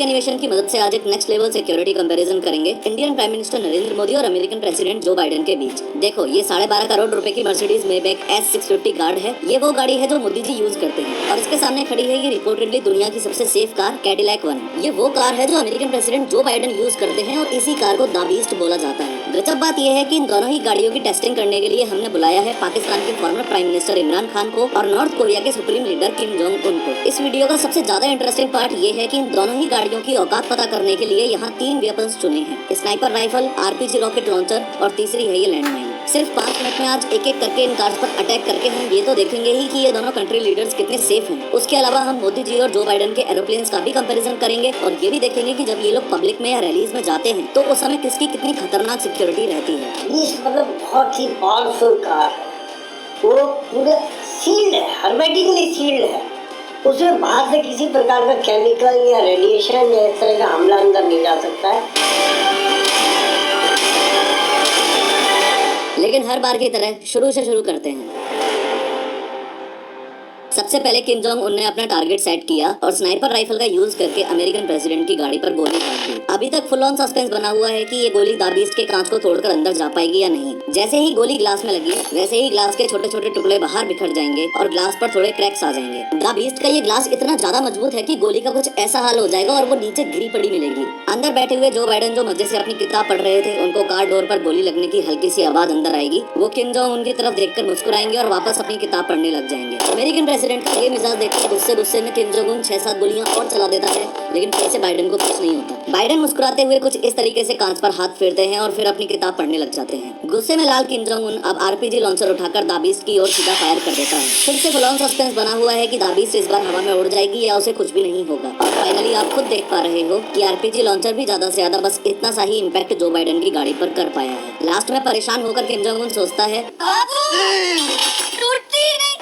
Animation की मदद से आज एक नेक्स्ट लेवल सिक्योरिटी कंपैरिजन करेंगे Indian prime minister Narendra Modi और अमेरिकन प्रेसिडेंट जो बाइडेन के बीच। देखो, ये 12.5 करोड़ रुपए की मर्सिडीज मेबैक S650 गार्ड है। ये वो गाड़ी है जो मोदी जी यूज करते हैं और इसके सामने खड़ी है ये रिपोर्टेडली दुनिया की सबसे सेफ कार कैडिलैक वन। ये वो कार है जो American president Joe Biden use करते हैं और इसी कार को द बीस्ट बोला जाता है। दिलचस्प बात यह है कि इन दोनों ही गाड़ियों की टेस्टिंग करने के लिए हमने बुलाया है पाकिस्तान के farmer prime minister Imran Khan को और नॉर्थ कोरिया के supreme leader Kim Jong Un को। इस वीडियो का सबसे ज्यादा इंटरेस्टिंग पार्ट ये है कि इन दोनों ही गाड़ियों की औकात पता करने के लिए यहाँ 3 वेपन्स चुने हैं, sniper rifle, RPG rocket launcher और तीसरी है ये लैंडमाइन। सिर्फ 5 मिनट में आज एक एक करके इन कार्स पर अटैक करके हम ये तो देखेंगे ही कि ये दोनों कंट्री लीडर्स कितने सेफ हैं। उसके अलावा हम मोदी जी और जो बाइडेन के एरोप्लेन्स का भी कंपैरिजन करेंगे और ये भी देखेंगे कि जब ये लोग पब्लिक में या रैलीज में जाते हैं तो उस समय किसकी कितनी खतरनाक सिक्योरिटी रहती है। मतलब बहुत ही पावरफुल कार है, वो पूरा सील्ड है, हर्मेटिकली सील्ड है। उसमें बाहर से किसी प्रकार का केमिकल या रेडिएशन या इस तरह का हमला अंदर नहीं जा सकता है। लेकिन हर बार की तरह शुरू से शुरू करते हैं। सबसे पहले किम जोंग उन ने अपना टारगेट सेट किया और स्नाइपर राइफल का यूज करके अमेरिकन प्रेसिडेंट की गाड़ी पर गोली मार दी। अभी तक फुल ऑन सस्पेंस बना हुआ है कि ये गोली द बीस्ट के कांच को तोड़कर अंदर जा पाएगी या नहीं। जैसे ही गोली ग्लास में लगी वैसे ही ग्लास के छोटे छोटे टुकड़े बाहर बिखर जाएंगे और ग्लास पर थोड़े क्रैक्स आ जाएंगे। द बीस्ट का ये ग्लास इतना ज्यादा मजबूत है कि गोली का कुछ ऐसा हाल हो जाएगा और वो नीचे गिरी पड़ी मिलेगी। अंदर बैठे हुए जो बाइडेन जो मजे से अपनी किताब पढ़ रहे थे उनको कार डोर पर गोली लगने की हल्की सी आवाज अंदर आएगी। वो किम जोंग उनकी तरफ देखकर मुस्कुराएंगे और वापस अपनी किताब पढ़ने लग जाएंगे। अमेरिकन प्रेसिडेंट का ये मिजाज देखकर गुस्से में किम जोंग उन 6-7 गोलियां और चला देता है, लेकिन फिर से बाइडेन को कुछ नहीं होता। बाइडेन मुस्कुराते हुए कुछ इस तरीके से कांच पर हाथ फेरते हैं और फिर अपनी किताब पढ़ने लग जाते हैं। गुस्से में लाल किम जोंग उन अब RPG लॉन्चर उठाकर द बीस्ट की ओर सीधा फायर कर देता है। फिर से फुल ऑन सस्पेंस बना हुआ है कि द बीस्ट इस बार हवा में उड़ जाएगी या उसे कुछ भी नहीं होगा। और फाइनली आप खुद देख पा रहे हो कि RPG लॉन्चर भी ज्यादा से ज्यादा बस इतना सा ही इम्पैक्ट जो बाइडेन की गाड़ी पर कर पाया है। लास्ट में परेशान होकर किम जोंग उन सोचता है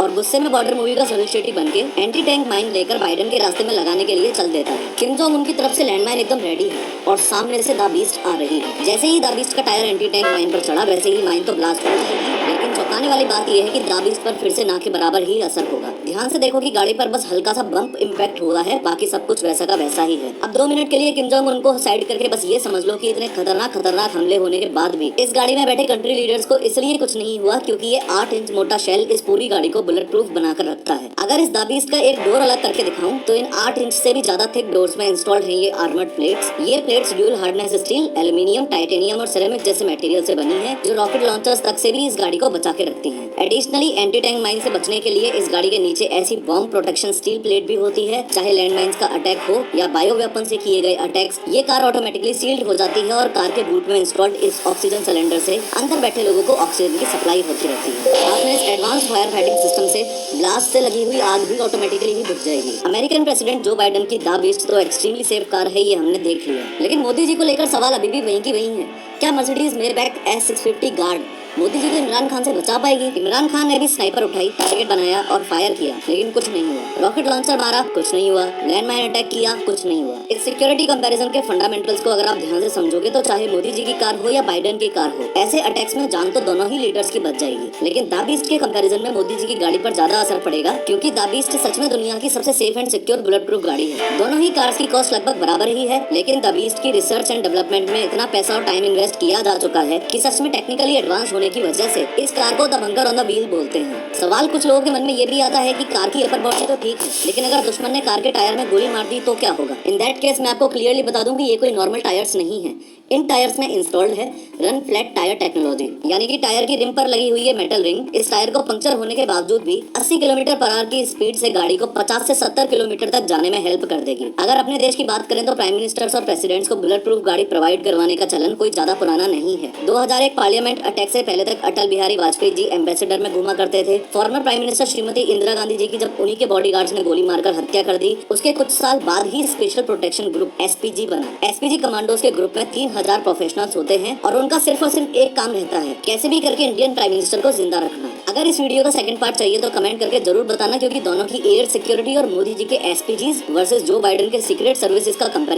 और गुस्से में बॉर्डर मूवी का सेलिब्रिटी बनके एंटी टैंक माइन लेकर बाइडेन के रास्ते में लगाने के लिए चल देता है। किम जोंग उनकी तरफ से लैंडमाइन एकदम रेडी है और सामने से द बीस्ट आ रही है। जैसे ही द बीस्ट का टायर एंटी टैंक माइन पर चढ़ा वैसे ही माइन तो ब्लास्ट हो जाएगी, लेकिन चौंकाने वाली बात यह है कि द बीस्ट पर फिर से ना के बराबर ही असर होगा। ध्यान से देखो कि गाड़ी पर बस हल्का सा बम्प इम्पैक्ट हुआ है, बाकी सब कुछ वैसा का वैसा ही है। अब 2 मिनट के लिए किम जोंग उनको साइड करके बस ये समझ लो कि इतने खतरनाक हमले होने के बाद भी इस गाड़ी में बैठे कंट्री लीडर्स को इसलिए कुछ नहीं हुआ क्योंकि ये 8 इंच मोटा शेल इस पूरी गाड़ी को बुलेट प्रूफ बनाकर रखता है। अगर इस द बीस्ट का एक डोर अलग करके दिखाऊं तो इन 8 इंच से भी ज्यादा थिक डोर्स में इंस्टॉल्ड हैं ये आर्मर्ड प्लेट्स। ये plates dual hardness steel, aluminium, titanium और सिरेमिक जैसे मटेरियल से बनी है जो रॉकेट लॉन्चर्स तक से भी इस गाड़ी को बचा के रखती हैं। एडिशनली एंटी टैंक माइन से बचने के लिए इस गाड़ी के नीचे ऐसी बॉम्ब प्रोटेक्शन स्टील प्लेट भी होती है, चाहे लैंड माइंस का अटैक हो या बायो वेपन से किए गए अटैक्स। ये कार ऑटोमेटिकली सील्ड हो जाती है और कार के बूट में इंस्टॉल्ड इस ऑक्सीजन सिलेंडर से अंदर बैठे लोगों को ऑक्सीजन की सप्लाई होती रहती है। साथ में इस एडवांस फायर फाइटिंग सिस्टम से ब्लास्ट से लगी हुई आग भी ऑटोमेटिकली ही बुझ जाएगी। अमेरिकन प्रेसिडेंट जो बाइडेन की द बीस्ट तो एक्सट्रीमली सेफ कार है, ये हमने देख लिया, लेकिन मोदी जी को लेकर सवाल अभी भी वहीं की वहीं है। क्या Mercedes Maybach S650 Guard Modi ji को इमरान खान से बचा पाएगी? इमरान खान ने भी स्नाइपर उठाई, टारगेट बनाया और फायर किया, लेकिन कुछ नहीं हुआ। रॉकेट लॉन्चर मारा, कुछ नहीं हुआ। लैंडमाइन अटैक किया, कुछ नहीं हुआ। इस सिक्योरिटी कंपैरिजन के फंडामेंटल्स को अगर आप ध्यान से समझोगे तो चाहे मोदी जी की कार हो या बाइडेन की कार हो, ऐसे अटैक्स में जान तो दोनों ही लीडर्स की बच जाएगी। लेकिन द बीस्ट के कंपैरिजन में मोदी जी की गाड़ी पर ज्यादा असर पड़ेगा क्योंकि द बीस्ट सच में दुनिया की सबसे safe and secure bullet proof गाड़ी है। दोनों ही कार्स की कॉस्ट लगभग बराबर ही है, लेकिन द बीस्ट की रिसर्च एंड डेवलपमेंट में इतना पैसा और टाइम इन्वेस्ट किया जा चुका है कि सच में टेक्निकली एडवांस होने की वजह से इस कार को the bunker on the wheel बोलते हैं। सवाल कुछ लोगों के मन में ये भी आता है कि कार की अपर बॉडी तो ठीक है, लेकिन अगर दुश्मन ने कार के टायर में गोली मार दी तो क्या होगा? इन दैट केस मैं आपको क्लियरली बता दूं कि ये कोई नॉर्मल टायर्स नहीं है। इन टायर्स में इंस्टॉल्ड है रन फ्लैट टायर टेक्नोलॉजी, यानी कि टायर की रिम पर लगी हुई है मेटल रिंग। इस टायर को पंक्चर होने के बावजूद भी 80 किलोमीटर पर आवर की स्पीड से गाड़ी को 50 से 70 किलोमीटर तक जाने में हेल्प कर देगी। अगर अपने देश की बात करें तो प्राइम मिनिस्टर्स और प्रेसिडेंट्स को बुलेट प्रूफ गाड़ी प्रोवाइड करवाने का चलन कोई ज्यादा पुराना नहीं है। 2001 पार्लियामेंट अटैक से पहले तक अटल बिहारी वाजपेयी जी एम्बेसडर में घुमा करते थे। Former prime minister Shrimati Indira Gandhi ji की जब उन्हीं के बॉडीगार्ड्स ने गोली मारकर हत्या कर दी, उसके कुछ साल बाद ही स्पेशल प्रोटेक्शन ग्रुप SPG बना। SPG कमांडोज के ग्रुप में 3000 प्रोफेशनल्स होते हैं और उनका सिर्फ और सिर्फ एक काम रहता है, कैसे भी करके इंडियन प्राइम मिनिस्टर को जिंदा रखना। अगर इस वीडियो का सेकंड पार्ट चाहिए तो कमेंट करके जरूर बताना, क्योंकि दोनों की एयर सिक्योरिटी और मोदी जी के SPGs वर्सेस जो बाइडेन के सीक्रेट सर्विसेज का कंपैरिजन